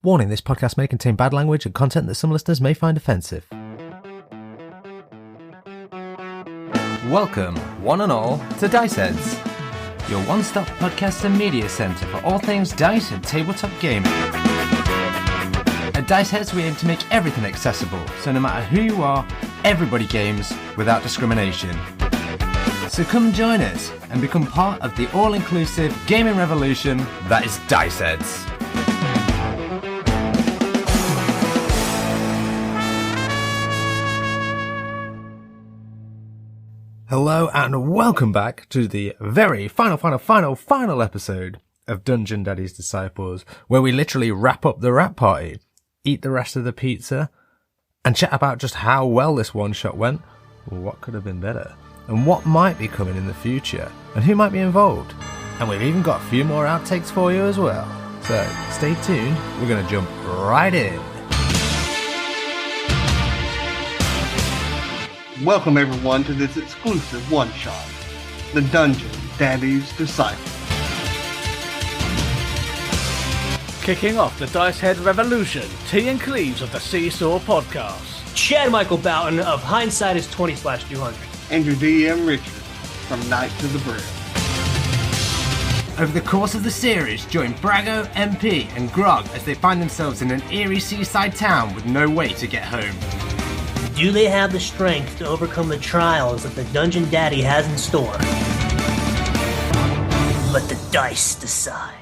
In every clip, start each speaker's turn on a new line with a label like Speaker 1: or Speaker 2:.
Speaker 1: Warning, this podcast may contain bad language and content that some listeners may find offensive. Welcome, one and all, to Dice Heads, your one-stop podcast and media centre for all things dice and tabletop gaming. At Dice Heads, we aim to make everything accessible, so no matter who you are, everybody games without discrimination. So come join us and become part of the all-inclusive gaming revolution that is Dice Heads. Hello and welcome back to the very final episode of Dungeon Daddy's Disciples, where we literally wrap up the rap party, eat the rest of the pizza, and chat about just how well this one-shot went, what could have been better, and what might be coming in the future, and who might be involved. And we've even got a few more outtakes for you as well. So stay tuned, we're going to jump right in.
Speaker 2: Welcome everyone to this exclusive one-shot, the Dungeon Daddy's Disciples.
Speaker 3: Kicking off the Dice Head Revolution, T and Cleaves of the Seesaw Podcast.
Speaker 4: Chad Michael Bouten of Hindsight is 20/200.
Speaker 2: And your DM Richard from Knights of the Braille.
Speaker 1: Over the course of the series, join Brago, MP, and Grog as they find themselves in an eerie seaside town with no way to get home.
Speaker 4: Do they have the strength to overcome the trials that the Dungeon Daddy has in store? Let the dice decide.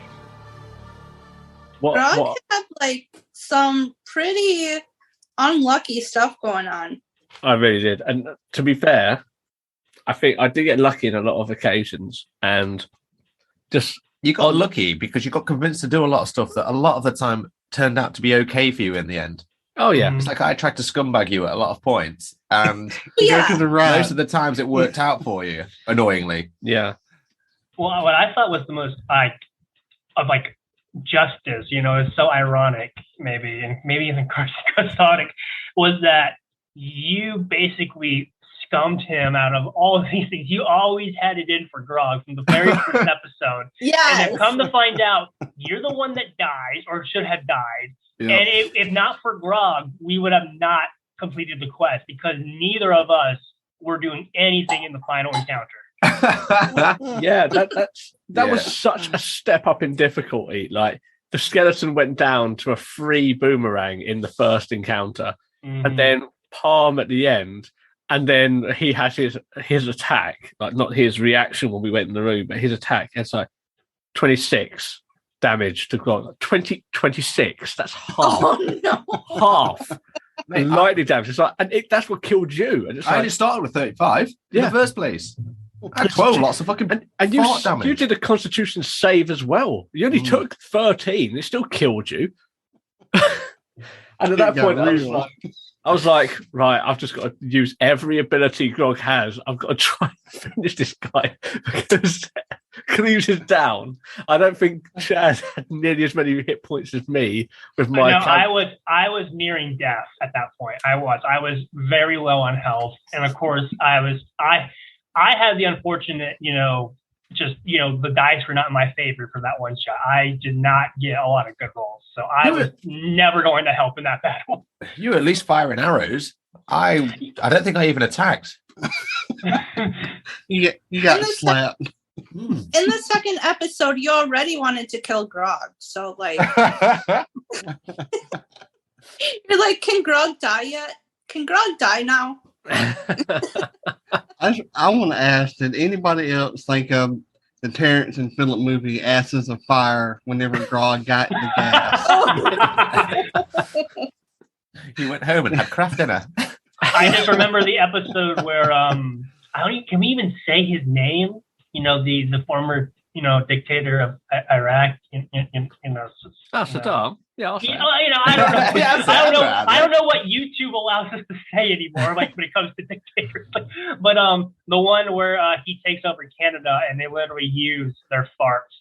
Speaker 5: Grog had some pretty unlucky stuff going on.
Speaker 3: I really did. And to be fair, I think I did get lucky in a lot of occasions. And just...
Speaker 6: You got lucky because you got convinced to do a lot of stuff that a lot of the time turned out to be okay for you in the end.
Speaker 3: Oh, yeah.
Speaker 6: It's like I tried to scumbag you at a lot of points. And
Speaker 5: Yeah.
Speaker 2: Go to the right.
Speaker 6: most of the times it worked out for you, annoyingly.
Speaker 3: Yeah.
Speaker 7: Well, what I thought was the most justice, is so ironic, maybe, and maybe even cathartic, was that you basically scummed him out of all of these things. You always had it in for Grog from the very first episode.
Speaker 5: Yes.
Speaker 7: And then come to find out, you're the one that dies, or should have died.
Speaker 6: Yeah.
Speaker 7: And if not for Grog, we would have not completed the quest, because neither of us were doing anything in the final encounter.
Speaker 3: Yeah, that was such a step up in difficulty. Like, the skeleton went down to a free boomerang in the first encounter, and then palm at the end, and then he had his attack, like not his reaction when we went in the room, but his attack. It's like 26 damage to Grog. 26. That's half.
Speaker 5: Oh, no.
Speaker 3: Half. Lightning damage. It's like, and that's what killed you. And it's
Speaker 6: I only started with 35 in the first place. I had 12 lots of fucking
Speaker 3: and
Speaker 6: damage.
Speaker 3: you did a Constitution save as well. You only took 13. It still killed you. And at that point, I was like, right, I've just got to use every ability Grog has. I've got to try and finish this guy because Cleaves is down. I don't think Chad had nearly as many hit points as me with my.
Speaker 7: No, I was nearing death at that point. I was very low on health, and of course, I had the unfortunate, the dice were not in my favor for that one shot. I did not get a lot of good rolls, so I was never going to help in that battle.
Speaker 6: You were at least firing arrows. I don't think I even attacked.
Speaker 2: You got slapped.
Speaker 5: In the second episode, you already wanted to kill Grog. So, you're like, can Grog die yet? Can Grog die now?
Speaker 2: I want to ask, did anybody else think of the Terrence and Phillip movie Asses of Fire whenever Grog got the gas?
Speaker 6: He went home and had craft dinner.
Speaker 7: I just remember the episode where can we even say his name? The former dictator of Iraq.
Speaker 3: Saddam. Yeah, I'll say it.
Speaker 7: I don't know. I don't know what YouTube allows us to say anymore. Like when it comes to dictators, but the one where he takes over Canada and they literally use their farts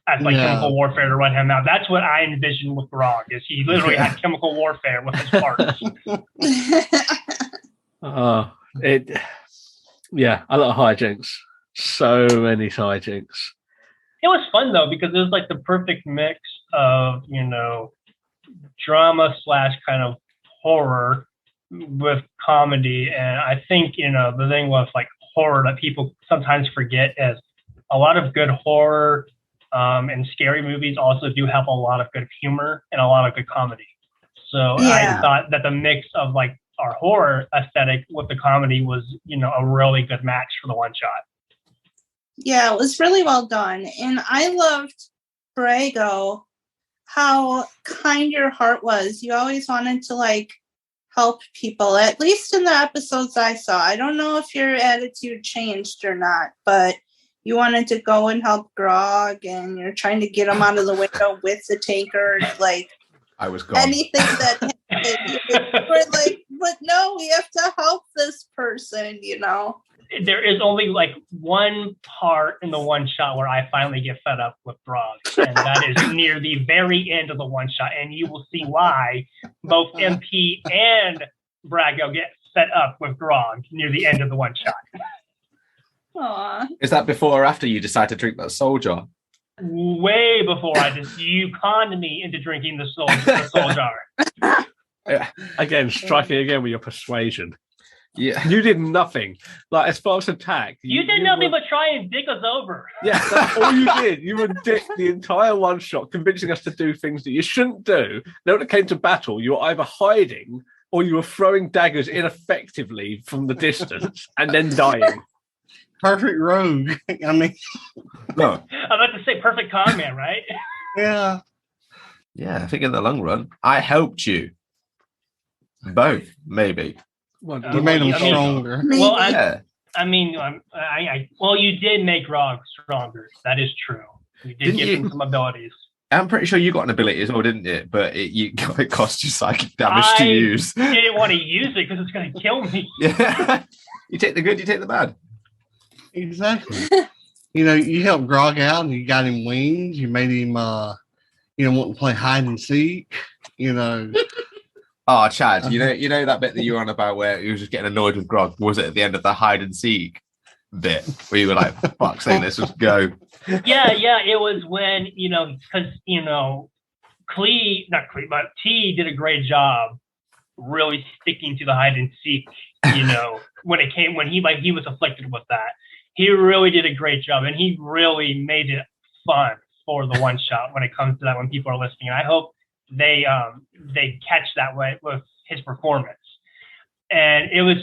Speaker 7: as chemical warfare to run him out. That's what I envisioned with Grog. Is he literally had chemical warfare with his farts?
Speaker 3: A lot of hijinks. So many hijinks.
Speaker 7: It was fun though, because it was like the perfect mix of, drama / kind of horror with comedy. And I think, the thing with like horror that people sometimes forget is a lot of good horror and scary movies also do have a lot of good humor and a lot of good comedy. So I thought that the mix of like our horror aesthetic with the comedy was, a really good match for the one shot.
Speaker 5: Yeah, it was really well done. And I loved Brago, how kind your heart was. You always wanted to like help people, at least in the episodes I saw. I don't know if your attitude changed or not, but you wanted to go and help Grog, and you're trying to get him out of the window with the tanker, like
Speaker 6: I was gone.
Speaker 5: Anything that happened, we're like, but no, we have to help this person,
Speaker 7: There is only like one part in the one shot where I finally get fed up with Grog, and that is near the very end of the one shot, and you will see why both MP and Brago get fed up with Grog near the end of the one shot.
Speaker 5: Aww.
Speaker 6: Is that before or after you decide to drink that soul jar?
Speaker 7: Way before you conned me into drinking the soul jar.
Speaker 3: Yeah. Again, striking again with your persuasion.
Speaker 6: Yeah,
Speaker 3: you did nothing. Like as far as attack,
Speaker 7: you did nothing but try and dick us over.
Speaker 3: Yeah, that's all you did. You were dick the entire one shot, convincing us to do things that you shouldn't do. Then when it came to battle, you were either hiding or you were throwing daggers ineffectively from the distance and then dying.
Speaker 2: Perfect rogue. I mean,
Speaker 6: no.
Speaker 7: I'm about to say perfect con man, right?
Speaker 2: Yeah.
Speaker 6: Yeah, I think in the long run, I helped you. Both, maybe.
Speaker 2: Well, you made them stronger.
Speaker 7: Well,
Speaker 6: yeah.
Speaker 7: Well, you did make Grog stronger. That is true. You did give him some abilities.
Speaker 6: I'm pretty sure you got an ability as well, didn't it? But it cost you psychic damage to use.
Speaker 7: I didn't want to use it because it's going to kill me.
Speaker 6: Yeah. You take the good, you take the bad.
Speaker 2: Exactly. You helped Grog out and you got him wings. You made him, want to play hide and seek.
Speaker 6: Oh, Chad, you know that bit that you were on about where he was just getting annoyed with Grog? Was it at the end of the hide and seek bit where you were like, fuck's sake, let's just go?
Speaker 7: Yeah, it was when, because, T did a great job really sticking to the hide and seek, when he was afflicted with that. He really did a great job, and he really made it fun for the one shot when it comes to that, when people are listening. And I hope they catch that way with his performance. And it was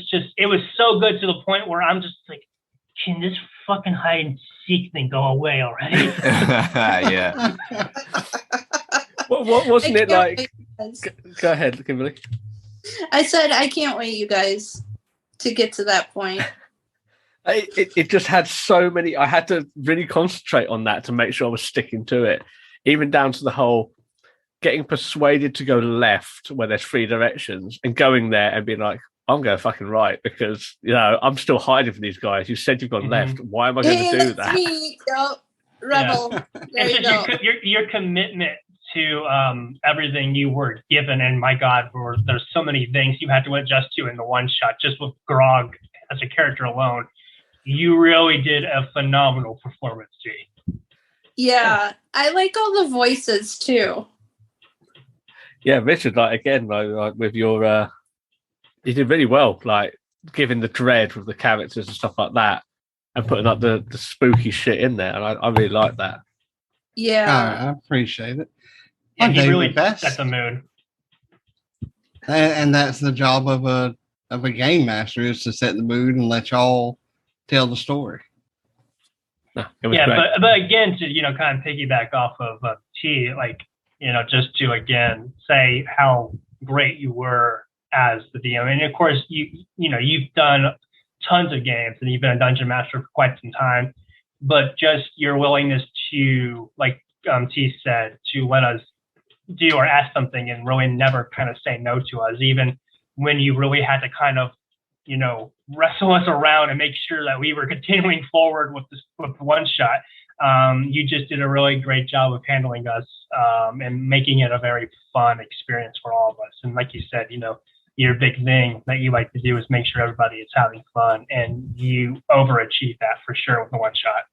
Speaker 7: so good to the point where I'm just like, can this fucking hide and seek thing go away already?
Speaker 6: Yeah.
Speaker 3: What wasn't it like? Go ahead, Kimberly.
Speaker 5: I said I can't wait, you guys, to get to that point.
Speaker 3: It just had so many. I had to really concentrate on that to make sure I was sticking to it, even down to the whole getting persuaded to go left where there's 3 directions and going there and being like, I'm going fucking right because I'm still hiding from these guys. You said you've gone left. Why am I going to do that?
Speaker 5: Me. Yep. Rebel.
Speaker 7: Yeah.
Speaker 5: There you go.
Speaker 7: Your commitment to everything you were given, and my God, there's so many things you had to adjust to in the one shot just with Grog as a character alone. You really did a phenomenal performance, G.
Speaker 5: Yeah, I like all the voices too.
Speaker 3: Yeah, Richard, like with your, you did really well, like giving the dread with the characters and stuff like that, and putting up the spooky shit in there, and I really like that.
Speaker 5: Yeah,
Speaker 2: I appreciate it.
Speaker 7: Yeah, he really set the mood.
Speaker 2: And that's the job of a game master, is to set the mood and let y'all tell the story.
Speaker 3: No, it was great.
Speaker 7: But again, to kind of piggyback off of T, just to again say how great you were as the DM, and of course you've done tons of games and you've been a dungeon master for quite some time, but just your willingness to, like T said, to let us do or ask something and really never kind of say no to us, even when you really had to kind of wrestle us around and make sure that we were continuing forward with the one shot. You just did a really great job of handling us and making it a very fun experience for all of us. And like you said, your big thing that you like to do is make sure everybody is having fun, and you overachieve that for sure with the one shot.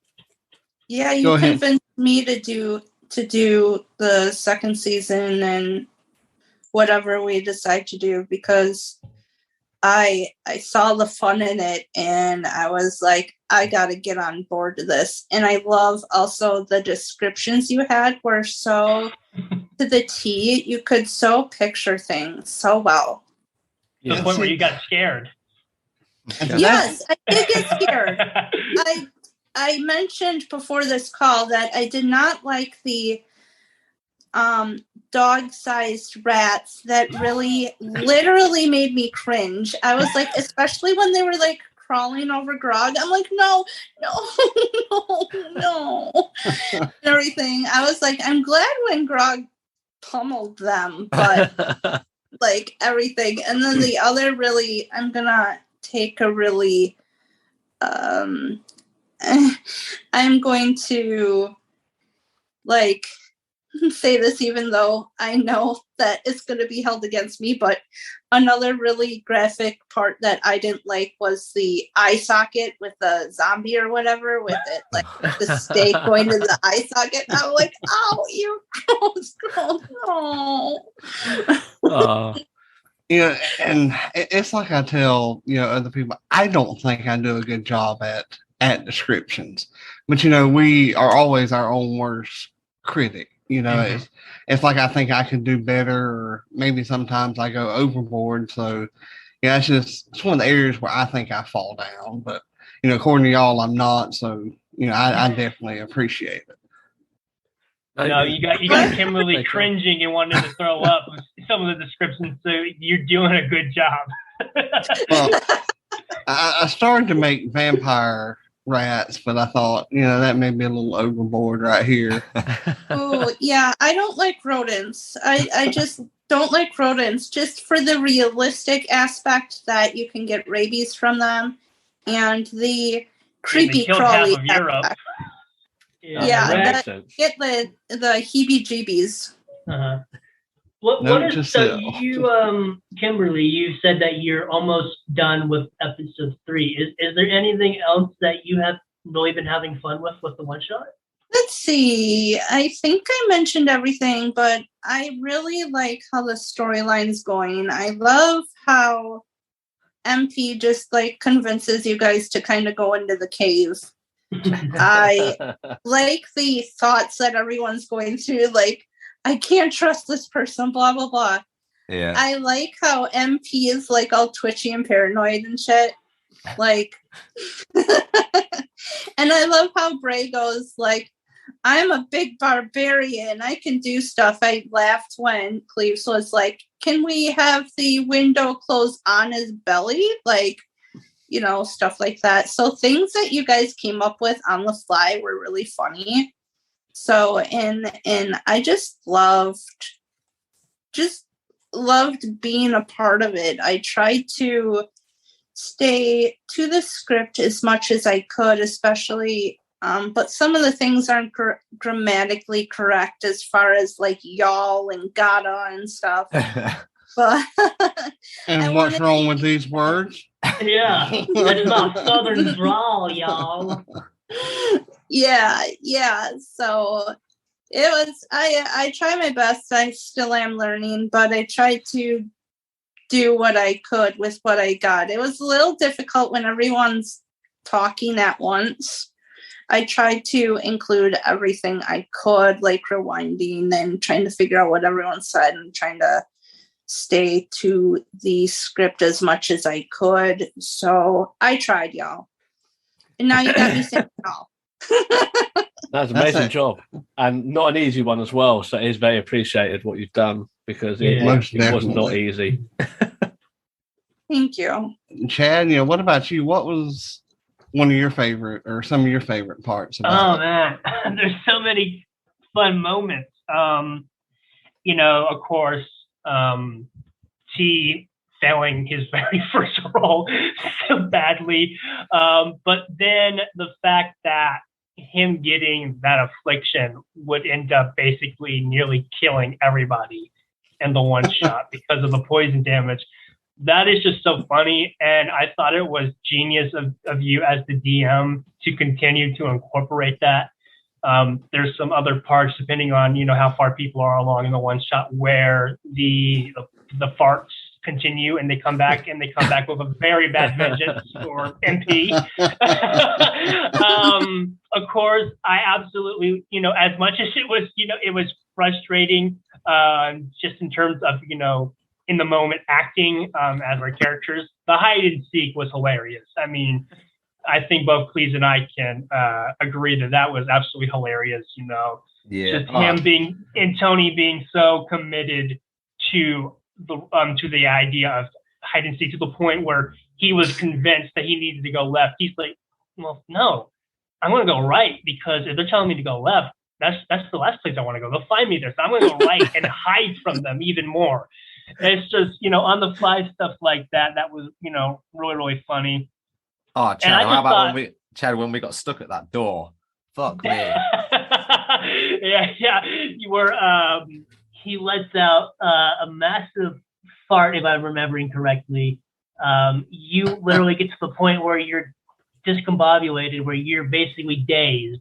Speaker 5: Yeah, you convinced me to do the second season, and whatever we decide to do, because I saw the fun in it and I was like, I gotta get on board to this. And I love also the descriptions you had were so to the T. You could so picture things so well.
Speaker 7: To the point where you got scared.
Speaker 5: Yes, I did get scared. I mentioned before this call that I did not like the dog-sized rats that really literally made me cringe. I was like, especially when they were like crawling over Grog, I'm like, no, and everything. I was like, I'm glad when Grog pummeled them, but like everything. And then the other really, I'm gonna take a really I'm going to like say this even though I know that it's going to be held against me, but another really graphic part that I didn't like was the eye socket with the zombie or whatever with it, like the stake going to the eye socket. I'm like, oh, you gross, no.
Speaker 2: And it's like I tell, other people, I don't think I do a good job at descriptions, but, we are always our own worst critic. It's like I think I could do better, or maybe sometimes I go overboard. So, it's one of the areas where I think I fall down. But, according to y'all, I'm not. So, I definitely appreciate it.
Speaker 7: No, you got Kimberly cringing and wanting to throw up with some of the descriptions. So you're doing a good job.
Speaker 2: Well, I started to make vampire rats, but I thought, that may be a little overboard right here.
Speaker 5: Oh, yeah. I don't like rodents. I just don't like rodents, just for the realistic aspect that you can get rabies from them and the creepy crawly aspect. Yeah, that get the heebie-jeebies.
Speaker 7: What is so you, Kimberly? You said that you're almost done with episode 3. Is there anything else that you have really been having fun with the one shot?
Speaker 5: Let's see. I think I mentioned everything, but I really like how the storyline's going. I love how MP just like convinces you guys to kind of go into the cave. I like the thoughts that everyone's going through, like, I can't trust this person, blah, blah, blah.
Speaker 6: Yeah.
Speaker 5: I like how MP is like all twitchy and paranoid and shit. Like, and I love how Brago's like, I'm a big barbarian. I can do stuff. I laughed when Cleaves was like, can we have the window closed on his belly? Like, stuff like that. So things that you guys came up with on the fly were really funny. So, and I just loved being a part of it. I tried to stay to the script as much as I could, especially, but some of the things aren't grammatically correct as far as like y'all and gotta and stuff. But
Speaker 2: and what's wrong with these words?
Speaker 7: Yeah, that's not Southern drawl, y'all.
Speaker 5: Yeah. So it was. I try my best. I still am learning, but I tried to do what I could with what I got. It was a little difficult when everyone's talking at once. I tried to include everything I could, like rewinding and trying to figure out what everyone said and trying to stay to the script as much as I could. So I tried, y'all. And now you got me saying y'all.
Speaker 3: That's an amazing job. And not an easy one as well. So it is very appreciated what you've done, because it was not easy.
Speaker 5: Thank you.
Speaker 2: Chad, what about you? What was one of your favorite or some of your favorite parts about it?
Speaker 7: Man, there's so many fun moments. Of course, T failing his very first role so badly. But then the fact that him getting that affliction would end up basically nearly killing everybody in the one shot because of the poison damage. That is just so funny. And I thought it was genius of you as the DM to continue to incorporate that There's some other parts, depending on how far people are along in the one shot, where the farts continue and they come back with a very bad vengeance for MP. Of course, I absolutely, as much as it was frustrating, just in terms of, in the moment acting as our characters, the hide and seek was hilarious. I mean, I think both Cleaves and I can agree that was absolutely hilarious. Just him being and Tony being so committed to the idea of hide and seek, to the point where he was convinced that he needed to go left. He's like, well, no, I'm going to go right, because if they're telling me to go left, that's the last place I want to go. They'll find me there, so I'm going to go right and hide from them even more. It's just on the fly stuff like that. That was really, really funny.
Speaker 6: Oh, Chad, how about when we got stuck at that door? Fuck me.
Speaker 7: yeah. You were. He lets out a massive fart, if I'm remembering correctly. You literally get to the point where you're discombobulated, where you're basically dazed.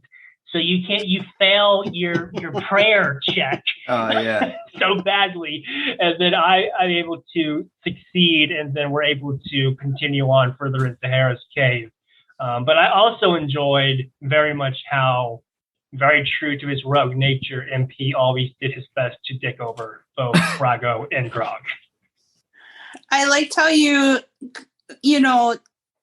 Speaker 7: So you fail your prayer check so badly, and then I'm able to succeed, and then we're able to continue on further into Harris Cave. But I also enjoyed very much how, very true to his rogue nature, MP always did his best to dick over both Brago and Grog.
Speaker 5: I liked how you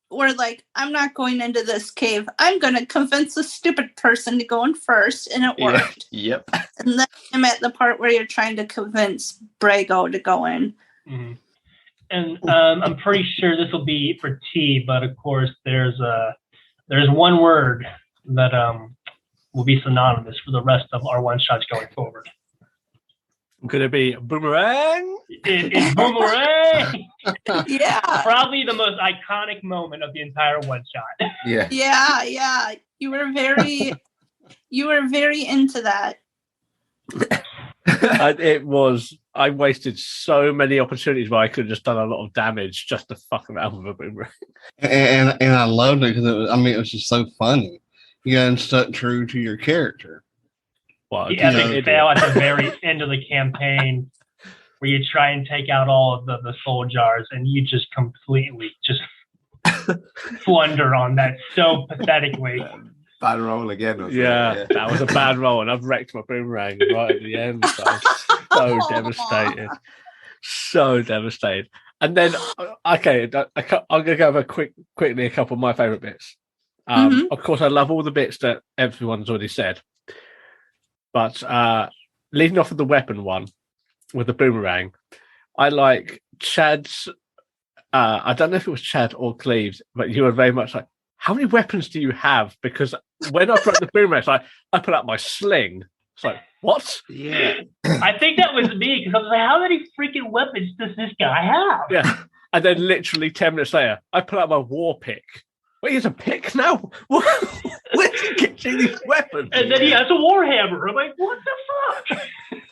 Speaker 5: were like, I'm not going into this cave. I'm going to convince the stupid person to go in first, and it worked.
Speaker 6: Yep.
Speaker 5: And then I'm at the part where you're trying to convince Brago to go in.
Speaker 7: Mm-hmm. And I'm pretty sure this will be for T, but of course there's one word that will be synonymous for the rest of our one shots going forward.
Speaker 3: Could it be boomerang?
Speaker 7: It's boomerang.
Speaker 5: Yeah.
Speaker 7: Probably the most iconic moment of the entire one shot.
Speaker 6: Yeah.
Speaker 5: Yeah. You were very into that.
Speaker 3: I wasted so many opportunities where I could have just done a lot of damage just to fuck around with a boomerang.
Speaker 2: And I loved it because it was just so funny. You got stuck true to your character.
Speaker 7: Well, the epic fail at the very end of the campaign, where you try and take out all of the soul jars, and you just completely just flunder on that so pathetically.
Speaker 6: Bad roll again.
Speaker 3: That was a bad roll, and I've wrecked my boomerang right at the end. So devastated. So devastated. And then, okay, I'm going to go over quickly a couple of my favourite bits. Of course, I love all the bits that everyone's already said. But leading off with the weapon one, with the boomerang, I like Chad's... I don't know if it was Chad or Cleaves, but you were very much like, how many weapons do you have? Because when I broke the boomerang, it's like, I put out my sling. It's like, what?
Speaker 6: Yeah.
Speaker 7: I think that was me, because I was like, how many freaking weapons does this guy have?
Speaker 3: Yeah. And then literally 10 minutes later, I put out my war pick. Wait, he has a pick now? Where's he getting these weapons?
Speaker 7: And then he has a warhammer. I'm like, what the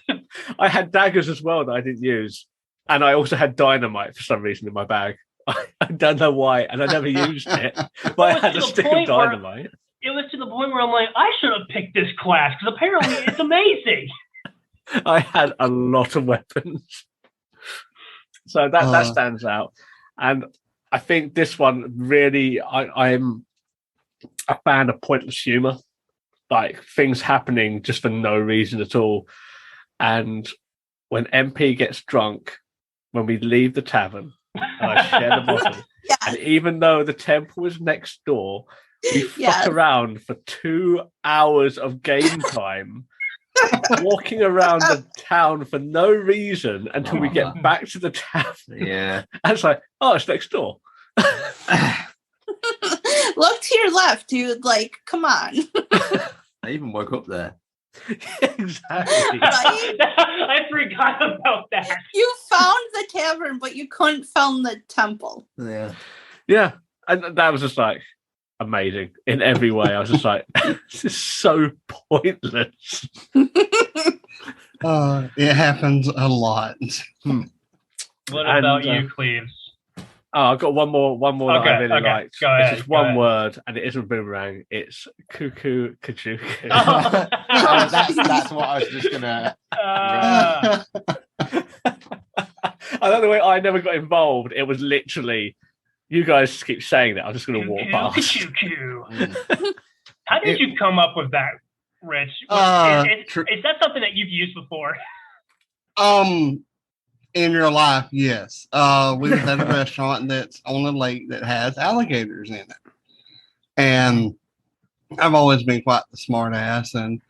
Speaker 7: fuck?
Speaker 3: I had daggers as well that I didn't use. And I also had dynamite for some reason in my bag. I don't know why, and I never used it. But I had a stick of dynamite.
Speaker 7: It was to the point where I'm like, I should have picked this class, because apparently it's amazing.
Speaker 3: I had a lot of weapons. So that stands out. And I think this one really, I'm a fan of pointless humor, like things happening just for no reason at all. And when MP gets drunk, when we leave the tavern, and I share the bottle, and even though the temple is next door, we fuck around for 2 hours of game time, walking around the town for no reason until we get back to the tavern.
Speaker 6: Yeah.
Speaker 3: And it's like, oh, it's next door.
Speaker 5: Look to your left, dude. Like, come on.
Speaker 6: I even woke up there.
Speaker 3: Exactly.
Speaker 5: Right?
Speaker 7: I forgot about that.
Speaker 5: You found the tavern, but you couldn't find the temple.
Speaker 3: Yeah. And that was just like amazing in every way. I was just like, this is so pointless.
Speaker 2: It happens a lot.
Speaker 7: What about you, Cleaves?
Speaker 3: I've got one more that I really liked.
Speaker 7: Go ahead,
Speaker 3: it's just one word, and it isn't boomerang. It's cuckoo kachuku.
Speaker 7: Oh.
Speaker 6: That's what I was just gonna.
Speaker 3: I don't know the way I never got involved. It was literally, you guys just keep saying that. I'm just gonna walk past.
Speaker 7: How did you come up with that, Rich? Is that something that you've used before?
Speaker 2: In real life, yes. We was at a restaurant that's on a lake that has alligators in it. And I've always been quite the smart ass. And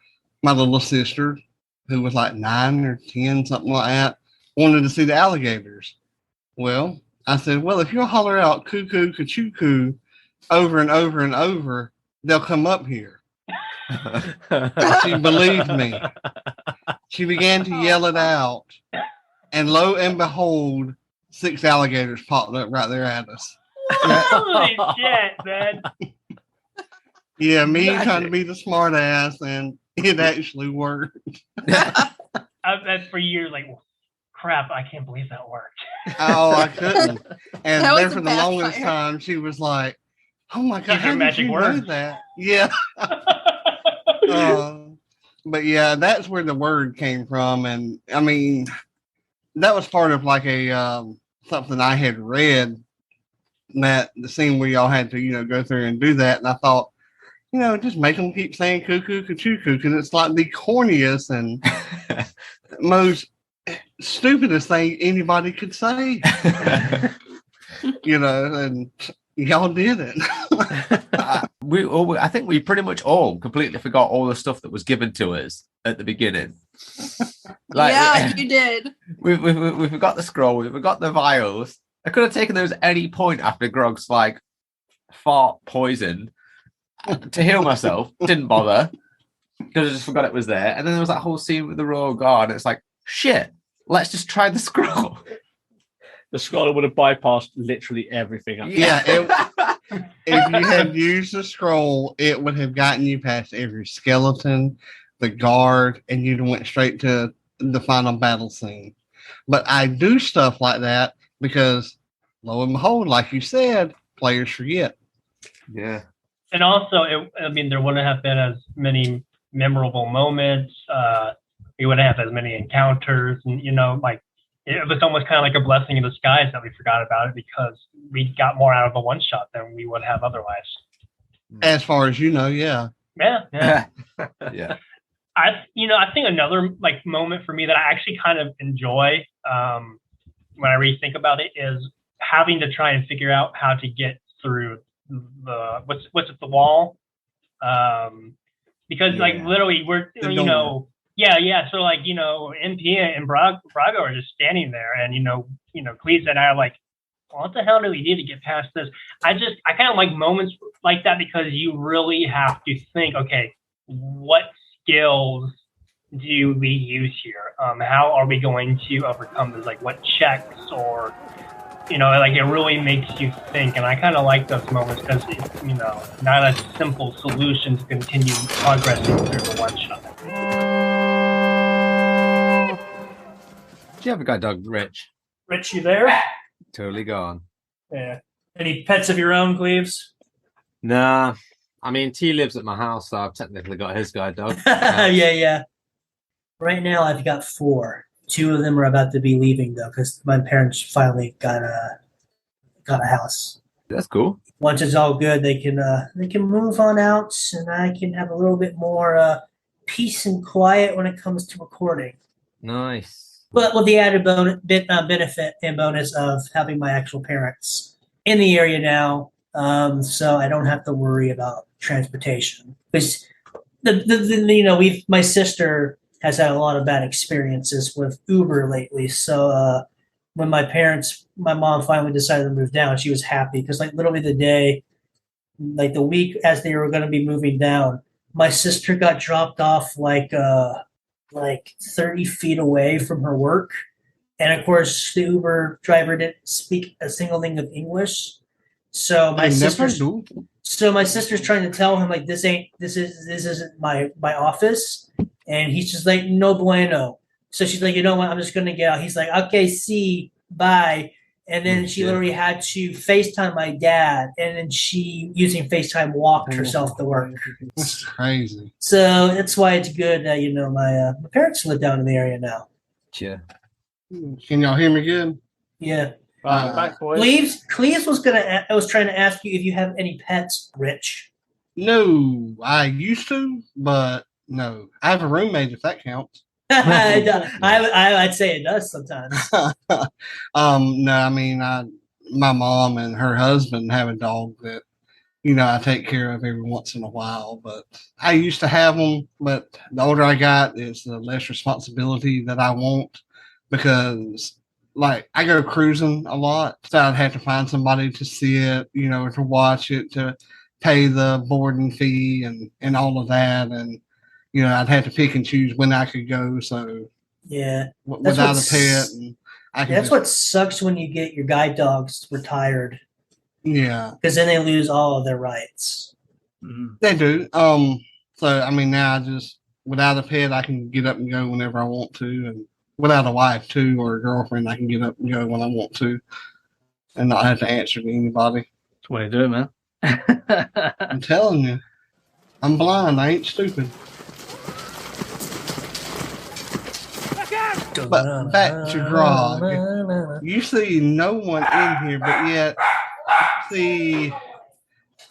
Speaker 2: my little sister, who was like 9 or 10, something like that, wanted to see the alligators. Well, I said, well, if you'll holler out cuckoo, kachuku over and over and over, they'll come up here. She believed me. She began to yell it out. And lo and behold, 6 alligators popped up right there at us.
Speaker 7: Holy shit, man.
Speaker 2: Yeah, me trying to be the smart ass, and it actually worked.
Speaker 7: I've for years, like, crap, I can't believe that worked.
Speaker 2: Oh, I couldn't. And
Speaker 8: That
Speaker 2: there
Speaker 8: was
Speaker 2: for
Speaker 8: a
Speaker 2: the longest
Speaker 8: backfire.
Speaker 2: time, she was like, oh my God,
Speaker 7: These are
Speaker 2: how did
Speaker 7: magic
Speaker 2: you know
Speaker 7: words.
Speaker 2: that? Yeah. But yeah, that's where the word came from. And I mean, that was part of like a something I had read, that the scene where y'all had to, go through and do that. And I thought, just make them keep saying cuckoo, kachuku, because it's like the corniest and most stupidest thing anybody could say. And y'all did it.
Speaker 6: I think we pretty much all completely forgot all the stuff that was given to us at the beginning.
Speaker 8: You did.
Speaker 6: We forgot the scroll. We forgot the vials. I could have taken those at any point after Grog's fart poison to heal myself. Didn't bother because I just forgot it was there. And then there was that whole scene with the royal guard. It's like, shit, let's just try the scroll.
Speaker 3: The scroll would have bypassed literally everything.
Speaker 2: Yeah, if you had used the scroll, it would have gotten you past every skeleton, the guard, and you'd went straight to the final battle scene. But I do stuff like that because, lo and behold, like you said, players forget.
Speaker 6: Yeah.
Speaker 7: And also, there wouldn't have been as many memorable moments. We wouldn't have as many encounters, and it was almost kind of like a blessing in disguise that we forgot about it because we got more out of a one shot than we would have otherwise.
Speaker 2: As far as yeah.
Speaker 7: Yeah.
Speaker 6: Yeah.
Speaker 7: I think another moment for me that I actually kind of enjoy when I really think about it is having to try and figure out how to get through the the wall, because literally we're so MP and Brago are just standing there, and Cleaves and I are like, what the hell do we do to get past this? I kind of like moments like that because you really have to think, okay, what skills do we use here? How are we going to overcome this? What checks or, it really makes you think. And I kind of like those moments because it's, not a simple solution to continue progressing through the one shot.
Speaker 6: Do you have a guide dog, Rich?
Speaker 4: Rich, you there?
Speaker 6: Totally gone.
Speaker 4: Yeah. Any pets of your own, Cleaves?
Speaker 6: Nah. I mean, T lives at my house, so I've technically got his guide dog.
Speaker 4: Yeah. Right now, I've got 4. 2 of them are about to be leaving, though, because my parents finally got a house.
Speaker 6: That's cool.
Speaker 4: Once it's all good, they can move on out, and I can have a little bit more peace and quiet when it comes to recording.
Speaker 6: Nice.
Speaker 4: But with the added benefit and bonus of having my actual parents in the area now, so I don't have to worry about transportation. Because my sister has had a lot of bad experiences with Uber lately. So when my mom finally decided to move down, she was happy because literally the week as they were going to be moving down, my sister got dropped off 30 feet away from her work. And of course, the Uber driver didn't speak a single thing of English. So my sister's trying to tell him this isn't my office. And he's just no bueno. So she's like, you know what? I'm just going to get out. He's like, okay, see, bye. And then she literally had to FaceTime my dad, and then she, using FaceTime, walked herself to work.
Speaker 2: That's crazy.
Speaker 4: So that's why it's good that, my parents live down in the area now.
Speaker 6: Yeah.
Speaker 2: Can y'all hear me good?
Speaker 4: Yeah.
Speaker 3: Back, boys.
Speaker 4: Cleaves was trying to ask you if you have any pets, Rich.
Speaker 2: No, I used to, but no. I have a roommate, if that counts.
Speaker 4: I'd say it does sometimes.
Speaker 2: No, I mean, my mom and her husband have a dog that, I take care of every once in a while. But I used to have them, but the older I got, it's the less responsibility that I want because, like, I go cruising a lot, so I'd have to find somebody to see it, to watch it, to pay the boarding fee and all of that. And, I'd have to pick and choose when I could go. So,
Speaker 4: yeah,
Speaker 2: without a pet. And
Speaker 4: that's what sucks when you get your guide dogs retired.
Speaker 2: Yeah.
Speaker 4: Because then they lose all of their rights.
Speaker 2: They do. So, I mean, now without a pet, I can get up and go whenever I want to. And without a wife, too, or a girlfriend, I can get up and go when I want to and not have to answer to anybody.
Speaker 3: That's the way to do it, man.
Speaker 2: I'm telling you. I'm blind. I ain't stupid. But back to Grog. You see no one in here, but yet you see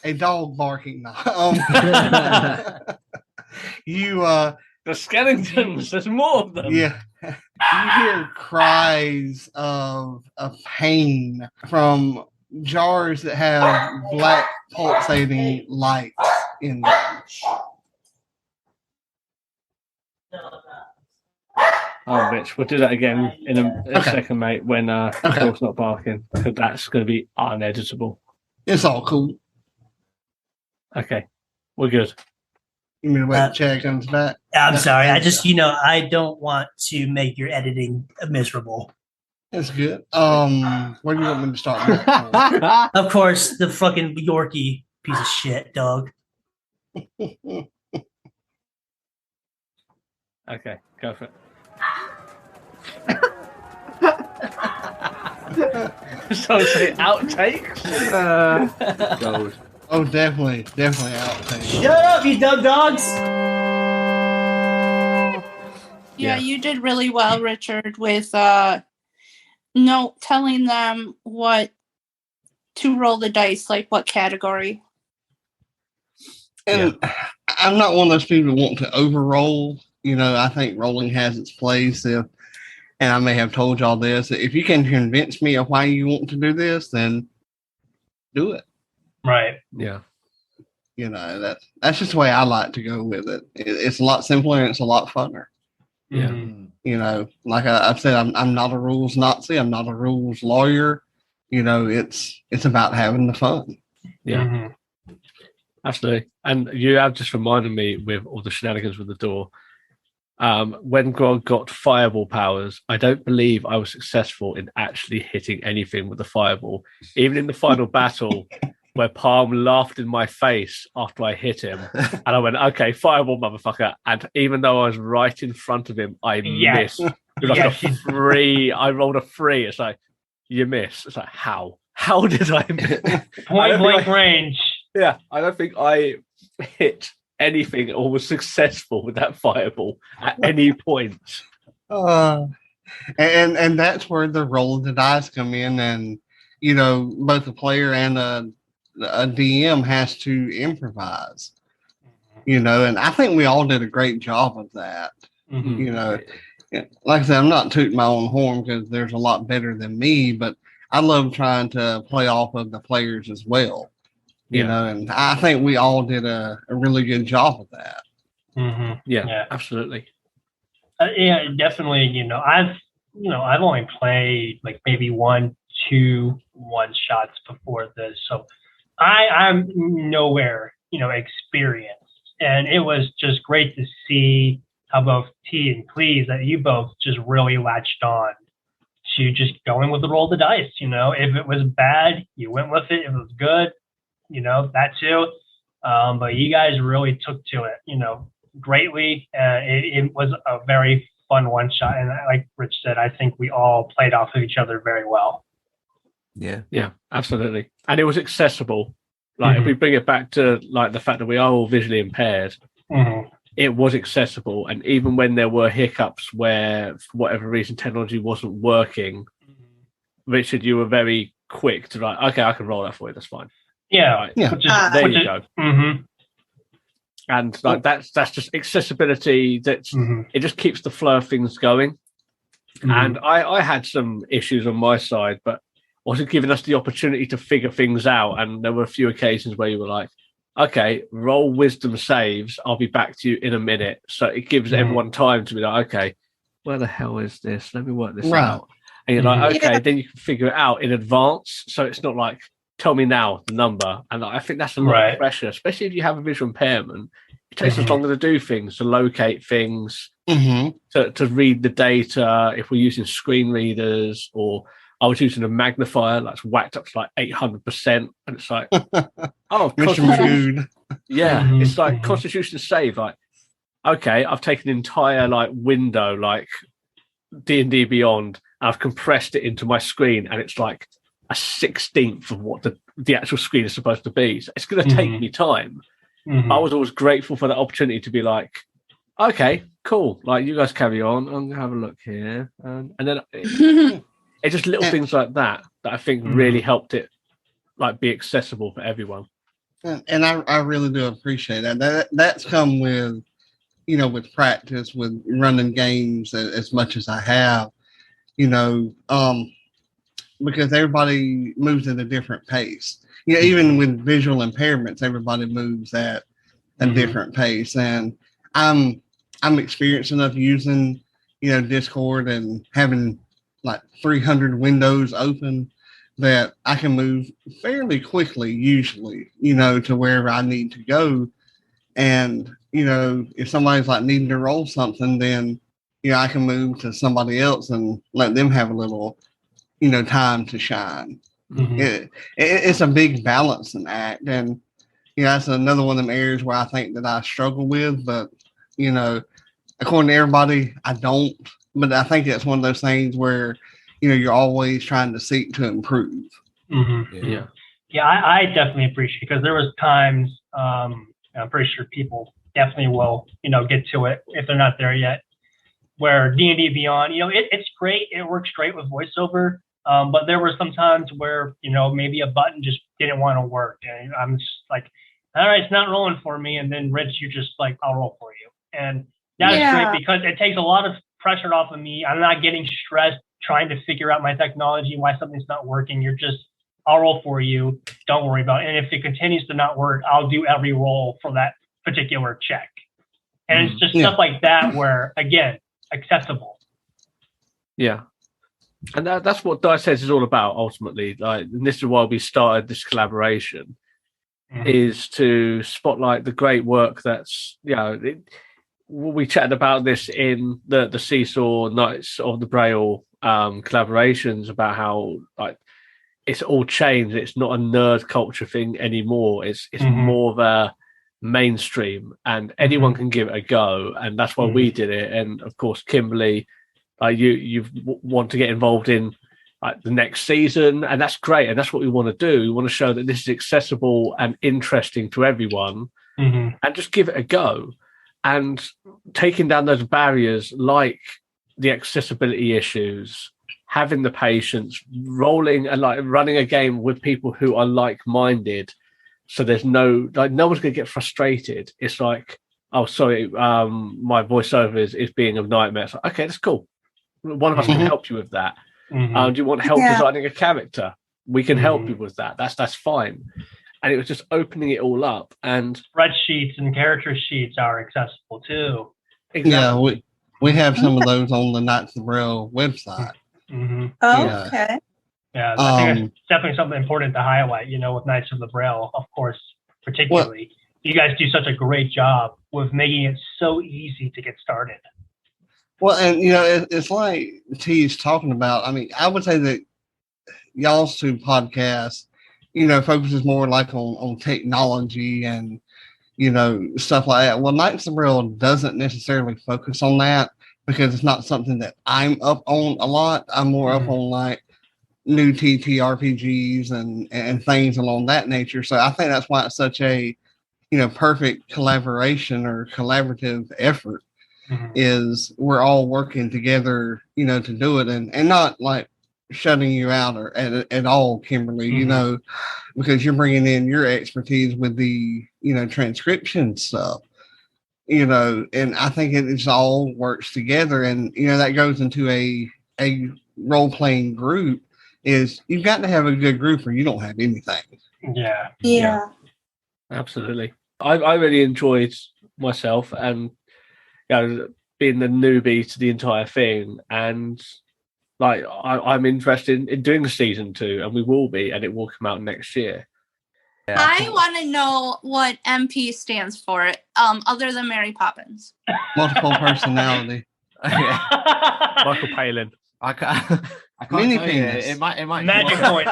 Speaker 2: a dog barking.
Speaker 3: The skeletons, there's more of them.
Speaker 2: Yeah. You hear cries of pain from jars that have black pulsating lights in them.
Speaker 3: Oh, Rich, we'll do that again in a second, mate, when the dog's not barking, because that's going to be uneditable.
Speaker 2: It's all cool.
Speaker 3: Okay, we're good.
Speaker 2: You mean wait, Chad comes back?
Speaker 4: I'm sorry. I just, I don't want to make your editing miserable.
Speaker 2: That's good. Where do you want me to start next?
Speaker 4: Of course, the fucking Yorkie piece of shit dog.
Speaker 3: Okay, go for it. So say outtakes.
Speaker 6: Gold.
Speaker 2: Oh, definitely outtakes.
Speaker 4: Shut up, you dumb dogs!
Speaker 5: Yeah, you did really well, Richard, with telling them what to roll the dice, like what category.
Speaker 2: And I'm not one of those people who want to overroll. I think rolling has its place. And I may have told y'all this. If you can convince me of why you want to do this, then do it.
Speaker 7: Right.
Speaker 3: Yeah.
Speaker 2: That's just the way I like to go with it. It's a lot simpler and it's a lot funner.
Speaker 3: Yeah.
Speaker 2: Mm-hmm. Like I've said, I'm not a rules Nazi. I'm not a rules lawyer. It's about having the fun.
Speaker 3: Yeah.
Speaker 7: Mm-hmm.
Speaker 3: Absolutely. And you have just reminded me with all the shenanigans with the door. When Grog got fireball powers, I don't believe I was successful in actually hitting anything with the fireball. Even in the final battle, where Palm laughed in my face after I hit him, and I went, "Okay, fireball, motherfucker!" And even though I was right in front of him, I missed. It was like a 3. I rolled a 3. It's like you miss. It's like how? How did I miss?
Speaker 7: Point blank range.
Speaker 3: Yeah, I don't think I hit anything or was successful with that fireball at any point.
Speaker 2: And that's where the roll of the dice come in, and both the player and a DM has to improvise. And I think we all did a great job of that.
Speaker 7: Mm-hmm.
Speaker 2: Like I said, I'm not tooting my own horn because there's a lot better than me, but I love trying to play off of the players as well. And I think we all did a really good job of that.
Speaker 7: Mm-hmm.
Speaker 3: Yeah, absolutely.
Speaker 7: Yeah, definitely. I've only played like maybe 1-2 one-shots before this, so I'm nowhere, experienced. And it was just great to see how both T and Cleaves, that you both just really latched on to just going with the roll of the dice. If it was bad, you went with it. If it was good, that too. But you guys really took to it, greatly. It was a very fun one shot. And like Rich said, I think we all played off of each other very well.
Speaker 3: Yeah, absolutely. And it was accessible. Like if we bring it back to like the fact that we are all visually impaired, it was accessible. And even when there were hiccups where, for whatever reason, technology wasn't working, Richard, you were very quick to like, okay, I can roll that for you. That's fine.
Speaker 7: Yeah.
Speaker 3: Right.
Speaker 7: Which is,
Speaker 3: there you go. And like that's just accessibility. That's it just keeps the flow of things going. And I had some issues on my side, but also giving us the opportunity to figure things out. And there were a few occasions where you were like, okay, roll wisdom saves. I'll be back to you in a minute. So it gives everyone time to be like, okay, where the hell is this? Let me work this out. And you're like, okay, then you can figure it out in advance. So it's not like, tell me now the number. And I think that's a lot of pressure, especially if you have a visual impairment. It takes us longer to do things, to locate things, to read the data. If we're using screen readers, or I was using a magnifier that's whacked up to like 800%, and it's like, oh, Constitution. It's like Constitution save. Like, okay, I've taken an entire like window, like D&D Beyond, and I've compressed it into my screen, and it's like a 16th of what the actual screen is supposed to be. So it's going to take me time. I was always grateful for the opportunity to be like, okay, cool. Like, you guys carry on. I'm going to have a look here. And then it's just little things like that I think really helped it like be accessible for everyone.
Speaker 2: And I really do appreciate that. That's come with, with practice, with running games as much as I have, because everybody moves at a different pace. Even with visual impairments, everybody moves at a different pace. And I'm experienced enough using, Discord and having like 300 windows open that I can move fairly quickly, usually, to wherever I need to go. And, if somebody's like needing to roll something, then, I can move to somebody else and let them have a little, time to shine. It's a big balancing act. And, that's another one of them areas where I think that I struggle with. But, according to everybody, I don't. But I think it's one of those things where, you're always trying to seek to improve.
Speaker 7: Yeah, I definitely appreciate it, because there was times, I'm pretty sure people definitely will, get to it if they're not there yet, where D&D Beyond, it's great. It works great with voiceover. But there were some times where, maybe a button just didn't want to work. And I'm just like, all right, it's not rolling for me. And then Rich, you just like, I'll roll for you. And that's great, because it takes a lot of pressure off of me. I'm not getting stressed trying to figure out my technology, why something's not working. You're just, I'll roll for you. Don't worry about it. And if it continues to not work, I'll do every roll for that particular check. And it's just stuff like that where, again, accessible.
Speaker 3: Yeah. And that's what Dice Heads is all about, ultimately. Like, and this is why we started this collaboration, is to spotlight the great work that's, we chatted about this in the Seesaw Nights of the Braille collaborations, about how like it's all changed. It's not a nerd culture thing anymore. It's more of a mainstream, and anyone can give it a go. And that's why we did it. And of course, Kimberly, you want to get involved in like the next season, and that's great. And that's what we want to do. We want to show that this is accessible and interesting to everyone, and just give it a go. And taking down those barriers, like the accessibility issues, having the patience, rolling and like running a game with people who are like-minded. So there's no one's going to get frustrated. It's like, oh, sorry, my voiceover is being a nightmare. It's like, okay, that's cool. One of us can help you with that. Do you want help designing a character? We can help you with that. That's fine. And it was just opening it all up. And
Speaker 7: spreadsheets and character sheets are accessible too.
Speaker 3: Exactly.
Speaker 2: Yeah, we have some of those on the Knights of Braille website.
Speaker 5: Oh, okay.
Speaker 7: Yeah, I think that's definitely something important to highlight, with Knights of the Braille, of course, particularly. You guys do such a great job with making it so easy to get started.
Speaker 2: Well, and, it's like T's talking about. I mean, I would say that y'all's two podcasts, focuses more like on technology and, stuff like that. Well, Knights of Braille doesn't necessarily focus on that, because it's not something that I'm up on a lot. I'm more up on like new TTRPGs and things along that nature. So I think that's why it's such a perfect collaboration or collaborative effort. Is we're all working together, to do it, and not like shutting you out or at all, Kimberly. Because you're bringing in your expertise with the transcription stuff. And I think it just all works together, and that goes into a role playing group. Is you've got to have a good group, or you don't have anything.
Speaker 5: Yeah.
Speaker 3: Absolutely. I really enjoyed myself, and being the newbie to the entire thing, and like I'm interested in doing season 2, and we will be, and it will come out next year.
Speaker 8: I want to know what MP stands for, other than Mary Poppins.
Speaker 2: Multiple personality.
Speaker 3: Michael Palin.
Speaker 6: I can't
Speaker 2: Mini
Speaker 6: tell you.
Speaker 2: penis.
Speaker 6: It might
Speaker 7: Magic point.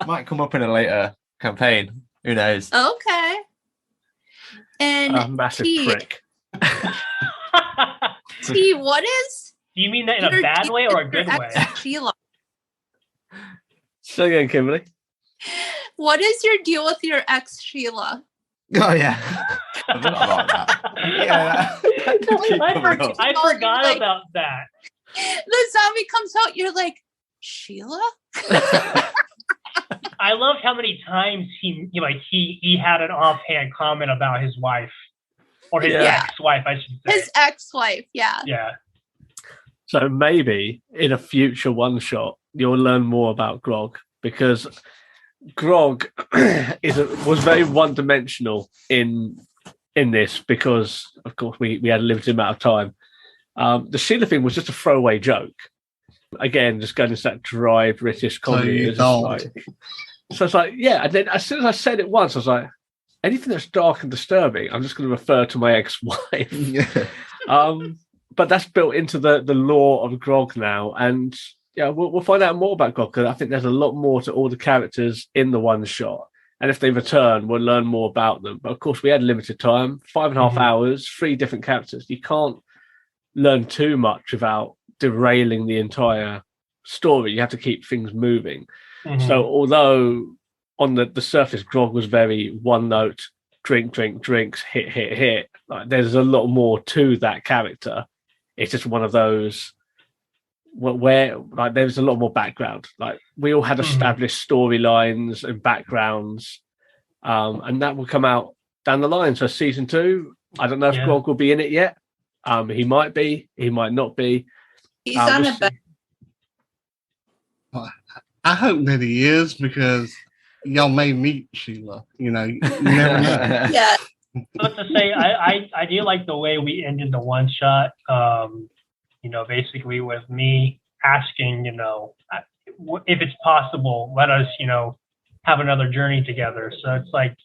Speaker 6: might come up in a later campaign. Who knows?
Speaker 8: Okay. And
Speaker 3: A massive prick.
Speaker 8: T, what is?
Speaker 7: Do you mean that in a bad way or a good way?
Speaker 8: Sheila.
Speaker 3: So again, Kimberly.
Speaker 8: What is your deal with your ex, Sheila?
Speaker 6: Oh yeah. I forgot about that. Yeah.
Speaker 7: I forgot about that.
Speaker 8: The zombie comes out, you're like, Sheila?
Speaker 7: I loved how many times he had an offhand comment about his wife, or his ex-wife, I should say.
Speaker 8: His ex-wife, yeah.
Speaker 7: Yeah.
Speaker 3: So maybe in a future one shot, you'll learn more about Grog, because Grog was very one-dimensional in this, because of course we had a limited amount of time. The Sheila thing was just a throwaway joke. Again, just going into that dry British comedy. So it's like, yeah. And then as soon as I said it once, I was like, anything that's dark and disturbing, I'm just going to refer to my ex-wife. But that's built into the lore of Grog now, and we'll find out more about Grog, because I think there's a lot more to all the characters in the one shot. And if they return, we'll learn more about them. But of course, we had limited time, 5.5 hours, 3 different characters. You can't learn too much without derailing the entire story. You have to keep things moving. So although on the surface Grog was very one note, drink, drinks, hit, like there's a lot more to that character. It's just one of those where like there's a lot more background. Like we all had established storylines and backgrounds, and that will come out down the line. So season 2, I don't know if Grog will be in it yet. He might be, he might not be.
Speaker 8: He's on a bed.
Speaker 2: I hope that he is, because y'all may meet Sheila. You never know.
Speaker 8: Yeah.
Speaker 7: But to say, I do like the way we ended the one shot. Basically with me asking, if it's possible, let us, have another journey together. So it's like,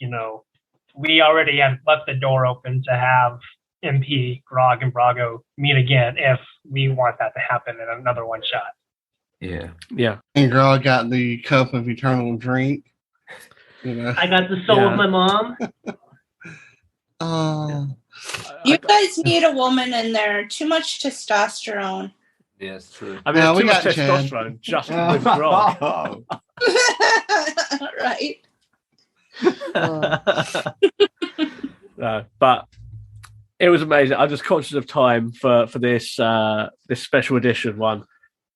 Speaker 7: we already have left the door open to have MP, Grog, and Brago meet again if we want that to happen in another one shot.
Speaker 3: Yeah.
Speaker 2: And Grog got the cup of eternal drink.
Speaker 7: I got the soul of my mom.
Speaker 5: You guys need a woman in there. Too much testosterone.
Speaker 6: Yeah, it's true.
Speaker 3: I mean, too much testosterone just with Grog.
Speaker 5: Right.
Speaker 3: But it was amazing. I'm just conscious of time for this this special edition one.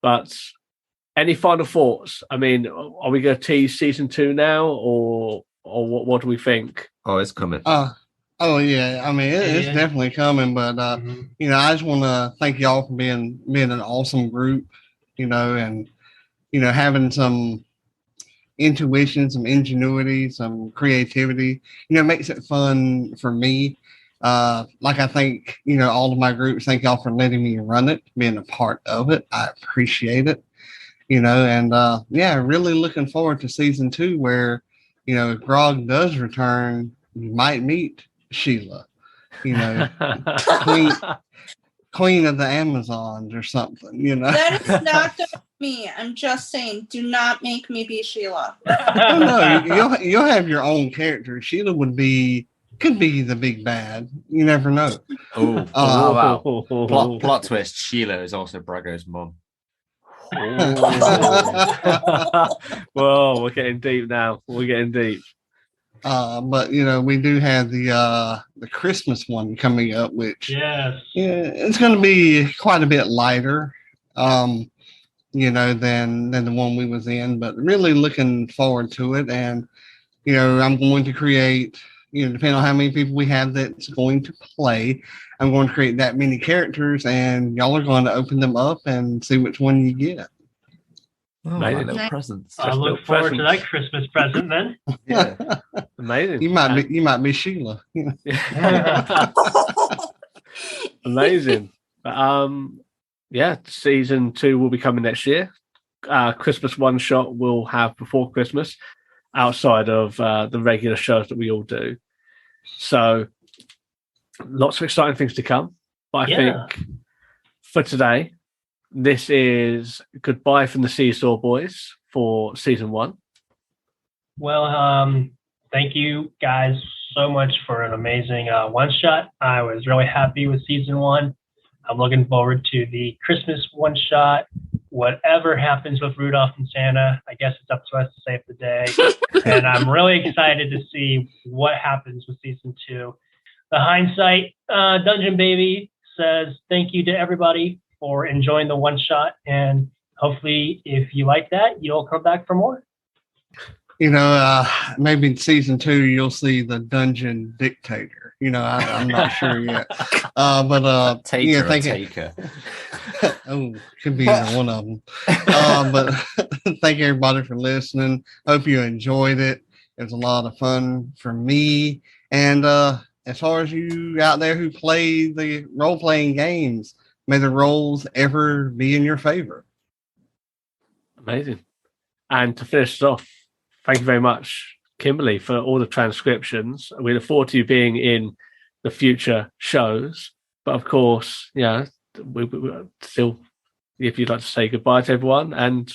Speaker 3: But any final thoughts? I mean, are we going to tease season 2 now, or what do we think?
Speaker 6: Oh, it's coming.
Speaker 2: Oh yeah, I mean it's definitely coming, but I just want to thank y'all for being an awesome group, and having some intuition, some ingenuity, some creativity, makes it fun for me. Like I think all of my groups, thank y'all for letting me run it, being a part of it. I appreciate it, and really looking forward to season 2, where if Grog does return, you might meet Sheila, queen of the Amazons or something,
Speaker 5: That is not going to be me. I'm just saying, do not make me be Sheila.
Speaker 2: Oh, no, you'll have your own character. Sheila could be the big bad. You never know.
Speaker 6: Oh wow! Plot twist: Sheila is also Brago's mum.
Speaker 3: Whoa, we're getting deep now. We're getting deep.
Speaker 2: But we do have the Christmas one coming up, which it's going to be quite a bit lighter, than the one we was in. But really looking forward to it, and I'm going to create. Depending on how many people we have that's going to play, I'm going to create that many characters, and y'all are going to open them up and see which one you get.
Speaker 6: Oh,
Speaker 3: Amazing
Speaker 6: little presents.
Speaker 7: I look forward to that Christmas present then.
Speaker 6: Yeah.
Speaker 3: Amazing.
Speaker 2: You might be Sheila.
Speaker 3: Amazing. Season 2 will be coming next year. Christmas one shot we'll have before Christmas, outside of the regular shows that we all do. So lots of exciting things to come. But I think for today, this is goodbye from the Seesaw Boys for season 1.
Speaker 7: Well, thank you guys so much for an amazing one shot. I was really happy with season 1. I'm looking forward to the Christmas one shot. Whatever happens with Rudolph and Santa, I guess it's up to us to save the day. And I'm really excited to see what happens with season 2. The Hindsight Dungeon Baby says thank you to everybody for enjoying the one shot. And hopefully, if you like that, you'll come back for more.
Speaker 2: Maybe in season 2 you'll see the Dungeon Dictator. I'm not sure yet.
Speaker 6: Taker.
Speaker 2: Oh, could be either one of them. But thank everybody for listening. Hope you enjoyed it. It was a lot of fun for me. And as far as you out there who play the role-playing games, may the rolls ever be in your favor.
Speaker 3: Amazing. And to finish off, thank you very much, Kimberly, for all the transcriptions. We look forward to you being in the future shows. But of course, we still, if you'd like to say goodbye to everyone and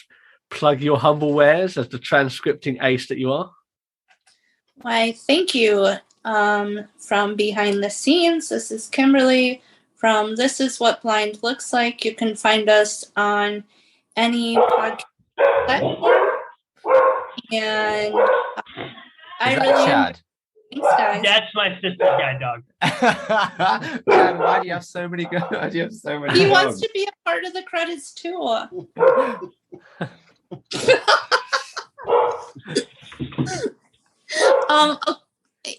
Speaker 3: plug your humble wares as the transcripting ace that you are.
Speaker 5: Why, thank you. From behind the scenes, this is Kimberly from This Is What Blind Looks Like. You can find us on any podcast platform. And I really
Speaker 6: Chad?
Speaker 5: Thanks, guys.
Speaker 7: That's my sister's guide dog.
Speaker 6: Man, why do you have so many?
Speaker 5: He wants to be a part of the credits too.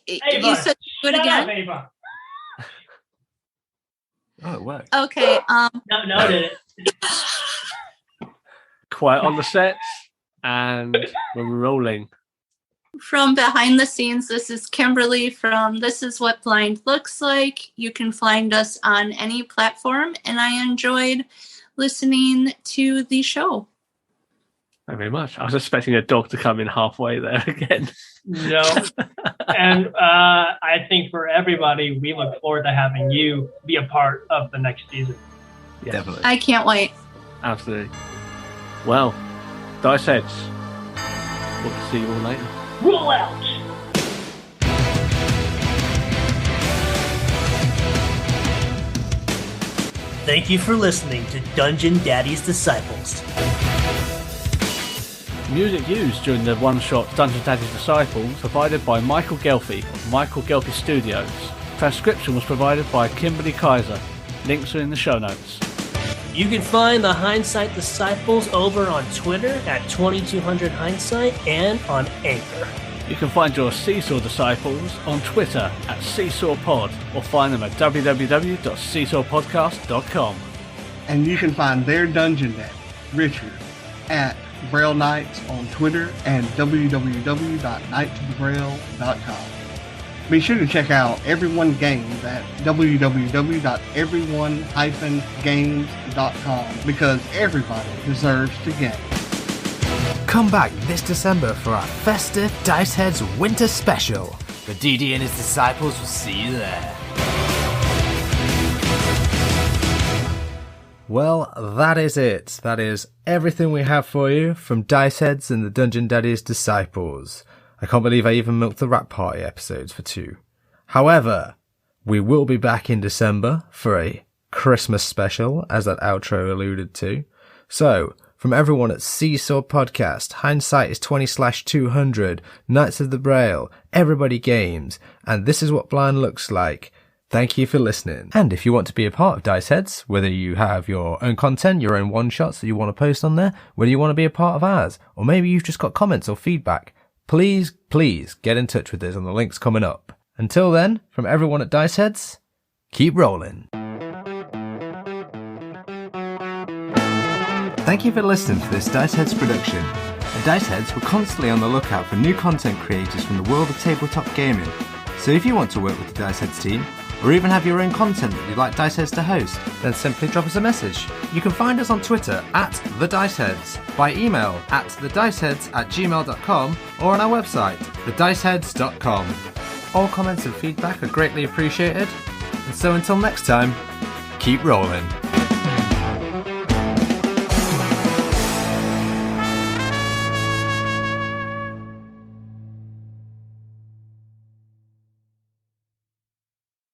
Speaker 5: You said do it again.
Speaker 6: Oh, it worked.
Speaker 5: Okay.
Speaker 7: No, did it?
Speaker 3: Quiet on the sets, and we're rolling.
Speaker 5: From behind the scenes, this is Kimberly from This Is What Blind Looks Like. You can find us on any platform, and I enjoyed listening to the show.
Speaker 3: Thank you very much. I was expecting a dog to come in halfway there again.
Speaker 7: No. And I think for everybody, we look forward to having you be a part of the next season.
Speaker 3: Yeah.
Speaker 6: Definitely.
Speaker 5: I can't wait.
Speaker 3: Absolutely. Well, Dice Heads, we'll see you all later.
Speaker 7: Roll out!
Speaker 9: Thank you for listening to Dungeon Daddy's Disciples.
Speaker 3: Music used during the one-shot Dungeon Daddy's Disciples provided by Michael Gelfi of Michael Gelfi Studios. Transcription was provided by Kimberly Kaiser. Links are in the show notes.
Speaker 9: You can find the Hindsight Disciples over on Twitter at 2200 Hindsight and on Anchor.
Speaker 3: You can find your Seesaw Disciples on Twitter at SeesawPod or find them at www.seesawpodcast.com.
Speaker 2: And you can find their Dungeon Daddy, Richard, at Braille Knights on Twitter and www.knightsofthebraille.com. Be sure to check out Everyone Games at www.everyone-games.com because everybody deserves to game.
Speaker 1: Come back this December for our festive Dice Heads Winter Special. The DD and his disciples will see you there. Well, that is it. That is everything we have for you from Dice Heads and the Dungeon Daddy's Disciples. I can't believe I even milked the Rap Party episodes for 2. However, we will be back in December for a Christmas special, as that outro alluded to. So, From everyone at Seesaw Podcast, Hindsight is 20/200, Knights of the Braille, Everybody Games, and This Is What Blind Looks Like. Thank you for listening. And if you want to be a part of Dice Heads, whether you have your own content, your own one-shots that you want to post on there, whether you want to be a part of ours, or maybe you've just got comments or feedback, please get in touch with us on the links coming up. Until then, from everyone at Dice Heads, keep rolling. Thank you for listening to this Dice Heads production. At Dice Heads, we're constantly on the lookout for new content creators from the world of tabletop gaming. So if you want to work with the Dice Heads team, or even have your own content that you'd like Dice Heads to host, then simply drop us a message. You can find us on Twitter at TheDiceheads, by email at thediceheads@gmail.com, or on our website, thediceheads.com. All comments and feedback are greatly appreciated. And so until next time, keep rolling.